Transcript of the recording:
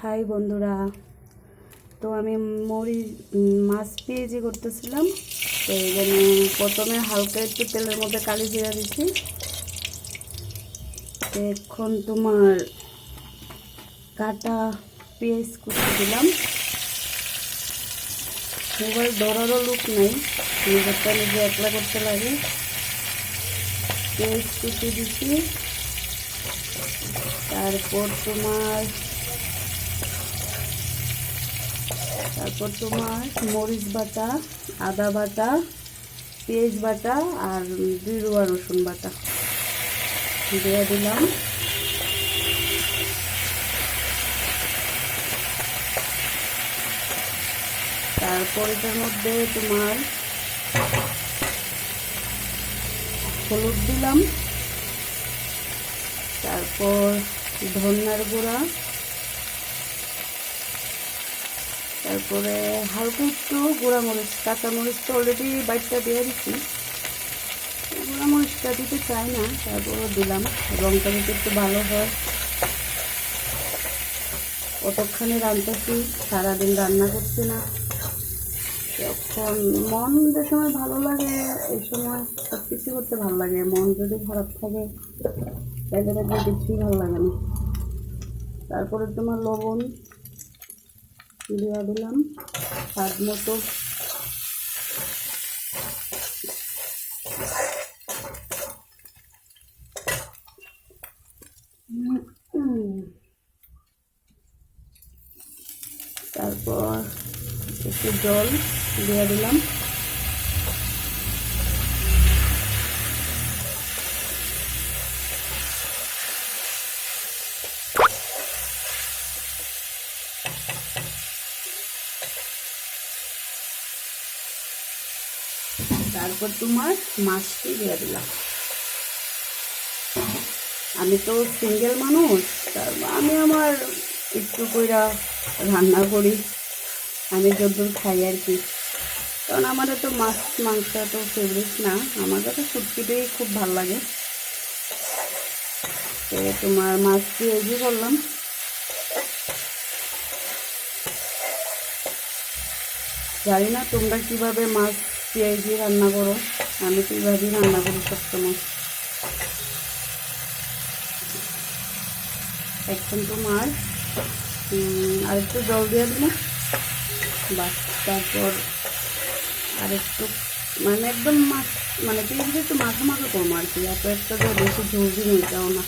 High বন্ধুরা, তো আমি মাছ পেঁয়াজি করতেছিলাম। তো এখানে প্রথমে হালকা একটু তেলের মধ্যে কালি জিরা দিচ্ছি। এখন তোমার কাটা পেঁয়াজ কুচি দিলাম। মোবাইল ধরারও লুক নেই, নিজেরটা নিজে একলা করতে লাগে। পেঁয়াজ কুচি দিচ্ছি, তারপর তোমার মরিচ বাটা, আদা বাটা, পেঁয়াজ বাটা আর 2 রুয়া রসুন বাটা দিয়ে দিলাম। তারপর এটার মধ্যে তোমার হলুদ দিলাম, তারপর ধনিয়ার গুঁড়া, তারপরে হালকা একটু গুঁড়ামরিচ, কাঁচামরিচ তো অলরেডি বাইটটা দিয়ে দিচ্ছি, গুঁড়ামরিচটা দিতে চাই না, তারপরও দিলাম রঙটা যাতে একটু ভালো হয়। কতক্ষণে রান্নাছি, সারাদিন রান্না করছি না, যখন মন যে সময় ভালো লাগে এই সময় সব কিছু করতে ভালো লাগে। মন যদি খারাপ থাকে তাহলে দেখবে কিছুই ভালো লাগে না। তারপরে তোমার লবণ দিয়ে দিলাম স্বাদ মতো। তারপর একটু জল দিয়ে দিলাম। তারপর তোমার মাছটি দিয়ে দিলাম। আমি তো সিঙ্গেল মানুষ, আমি আমার একটু কইরা রান্না করি, আমি যতদূর খাই আর কি। কারণ আমার তো মাছ মাংস তো ফেভারিট না, আমার কাছে শুটকিটাই খুব ভালো লাগে। তো তোমার মাছ পেঁয়াজি করলাম। জানি না তোমরা কীভাবে মাছ পেঁয়াজি রান্না করো, আমি তো এইভাবেই রান্না করি সবসময়। এখন তোমার আরেকটু জল দিয়ে দিলাম, বাস। তারপর আরেকটু একদম মাছ পেঁয়াজিটা একটু মাখা মাখা করবো আর কি, এত একটা বেশি ঝোল ঝোল চাও না।